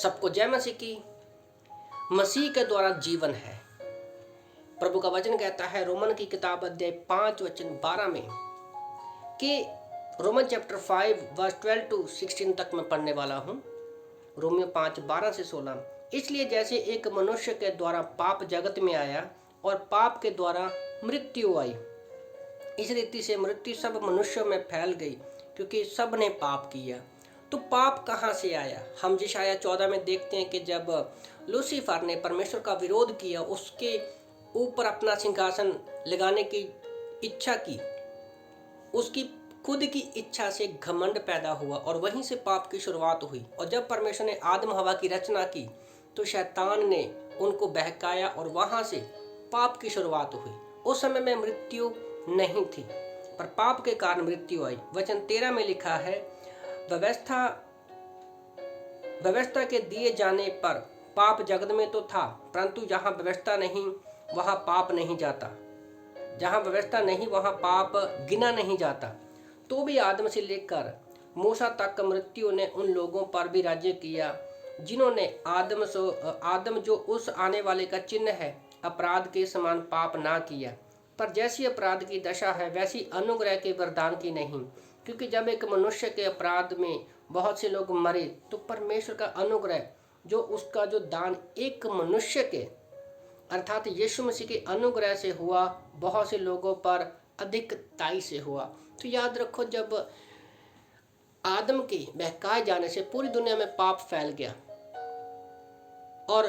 सबको जय मसीह की। मसीह के द्वारा जीवन है। प्रभु का वचन कहता है रोमन की किताब अध्याय 5 वचन 12 में कि रोमन चैप्टर 5 वर्स 12 to 16 तक मैं पढ़ने वाला हूँ। रोमियो 5 12 से 16। इसलिए जैसे एक मनुष्य के द्वारा पाप जगत में आया और पाप के द्वारा मृत्यु आई, इस रीति से मृत्यु सब मनुष्यों में फैल गई क्योंकि सब ने पाप किया। तो पाप कहाँ से आया? हम यशायाह 14 में देखते हैं कि जब लूसीफर ने परमेश्वर का विरोध किया, उसके ऊपर अपना सिंहासन लगाने की इच्छा की, उसकी खुद की इच्छा से घमंड पैदा हुआ और वहीं से पाप की शुरुआत हुई। और जब परमेश्वर ने आदम हवा की रचना की तो शैतान ने उनको बहकाया और वहां से पाप की शुरुआत हुई। उस समय में मृत्यु नहीं थी पर पाप के कारण मृत्यु आई। वचन 13 में लिखा है, व्यवस्था के दिए जाने पर पाप जगत में तो था, परंतु जहाँ व्यवस्था नहीं वहाँ पाप नहीं जाता। जहाँ व्यवस्था नहीं वहाँ पाप गिना नहीं जाता। तो भी आदम से लेकर मूसा तक मृत्यु ने उन लोगों पर भी राज्य किया जिन्होंने आदम जो उस आने वाले का चिन्ह है अपराध के समान पाप ना किया। पर जैसी अपराध की दशा है वैसी अनुग्रह के वरदान की नहीं, क्योंकि जब एक मनुष्य के अपराध में बहुत से लोग मरे तो परमेश्वर का अनुग्रह जो उसका जो दान एक मनुष्य के अर्थात यीशु मसीह के अनुग्रह से हुआ, बहुत से लोगों पर अधिकताई से हुआ। तो याद रखो, जब आदम के बहकाए जाने से पूरी दुनिया में पाप फैल गया और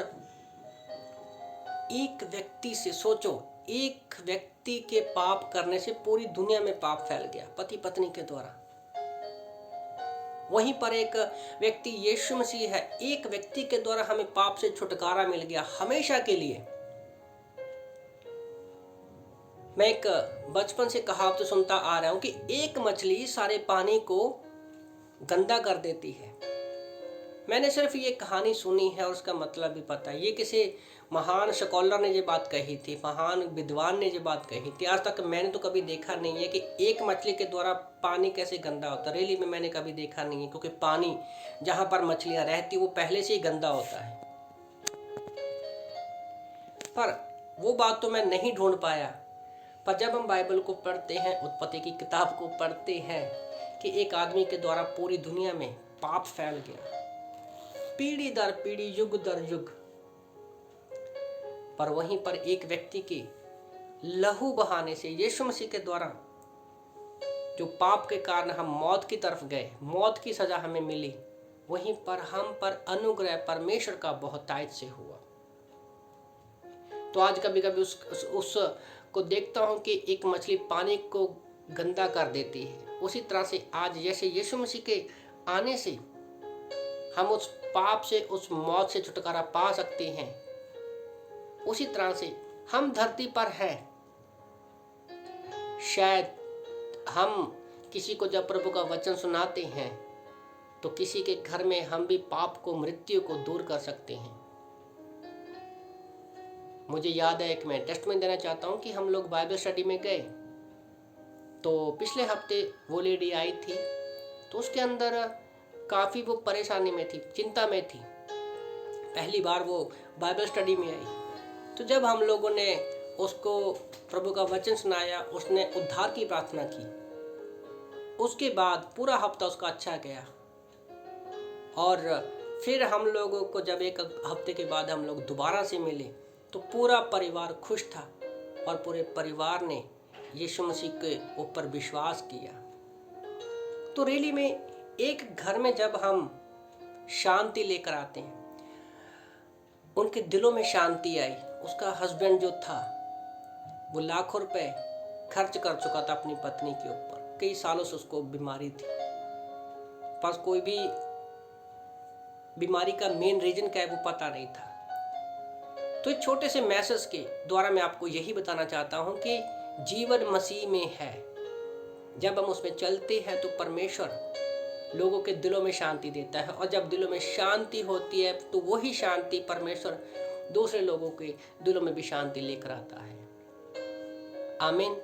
एक व्यक्ति से सोचो, एक व्यक्ति के पाप करने से पूरी दुनिया में पाप फैल गया पति पत्नी के द्वारा। वहीं पर एक व्यक्ति यीशु मसीह है, एक व्यक्ति के द्वारा हमें पाप से छुटकारा मिल गया हमेशा के लिए। मैं एक बचपन से कहावत सुनता आ रहा हूं कि एक मछली सारे पानी को गंदा कर देती है। मैंने सिर्फ ये कहानी सुनी है और उसका मतलब भी पता है। ये किसी महान स्कॉलर ने ये बात कही थी, महान विद्वान ने ये बात कही थी। आज तक मैंने तो कभी देखा नहीं है कि एक मछली के द्वारा पानी कैसे गंदा होता है। रियली में मैंने कभी देखा नहीं है, क्योंकि पानी जहाँ पर मछलियाँ रहती वो पहले से ही गंदा होता है। पर वो बात तो मैं नहीं ढूंढ पाया। पर जब हम बाइबल को पढ़ते हैं, उत्पत्ति की किताब को पढ़ते हैं कि एक आदमी के द्वारा पूरी दुनिया में पाप फैल गया, पीढ़ी दर पीढ़ी, युग दर युग, पर वहीं पर एक व्यक्ति के लहू बहाने से यीशु मसीह के द्वारा जो पाप के कारण हम मौत की तरफ गए, मौत की सजा हमें मिली, वहीं पर हम पर अनुग्रह परमेश्वर का बहुतायत से हुआ। तो आज कभी कभी उस को देखता हूं कि एक मछली पानी को गंदा कर देती है। उसी तरह से आज जैसे यीशु मसीह के आने से हम उस पाप से, उस मौत से छुटकारा पा सकते हैं, उसी तरह से हम धरती पर हैं। शायद हम किसी को जब प्रभु का वचन सुनाते हैं तो किसी के घर में हम भी पाप को, मृत्यु को दूर कर सकते हैं। मुझे याद है, एक मैं टेस्टमेंट देना चाहता हूँ कि हम लोग बाइबल स्टडी में गए तो पिछले हफ्ते वो लेडी आई थी, तो उसके अंदर काफ़ी वो परेशानी में थी, चिंता में थी। पहली बार वो बाइबल स्टडी में आई। तो जब हम लोगों ने उसको प्रभु का वचन सुनाया, उसने उद्धार की प्रार्थना की। उसके बाद पूरा हफ्ता उसका अच्छा गया और फिर हम लोगों को जब एक हफ्ते के बाद हम लोग दोबारा से मिले तो पूरा परिवार खुश था और पूरे परिवार ने यीशु मसीह के ऊपर विश्वास किया। तो रियली में एक घर में जब हम शांति लेकर आते हैं, उनके दिलों में शांति आई। उसका हस्बैंड जो था वो लाखों रुपए खर्च कर चुका था अपनी पत्नी के ऊपर, कई सालों से उसको बीमारी थी, पर कोई भी बीमारी का मेन रीजन क्या है वो पता नहीं था। तो एक छोटे से मैसेज के द्वारा मैं आपको यही बताना चाहता हूं कि जीवन मसीह में है। जब हम उसमें चलते हैं तो परमेश्वर लोगों के दिलों में शांति देता है, और जब दिलों में शांति होती है तो वही शांति परमेश्वर दूसरे लोगों के दिलों में भी शांति लेकर आता है। आमीन।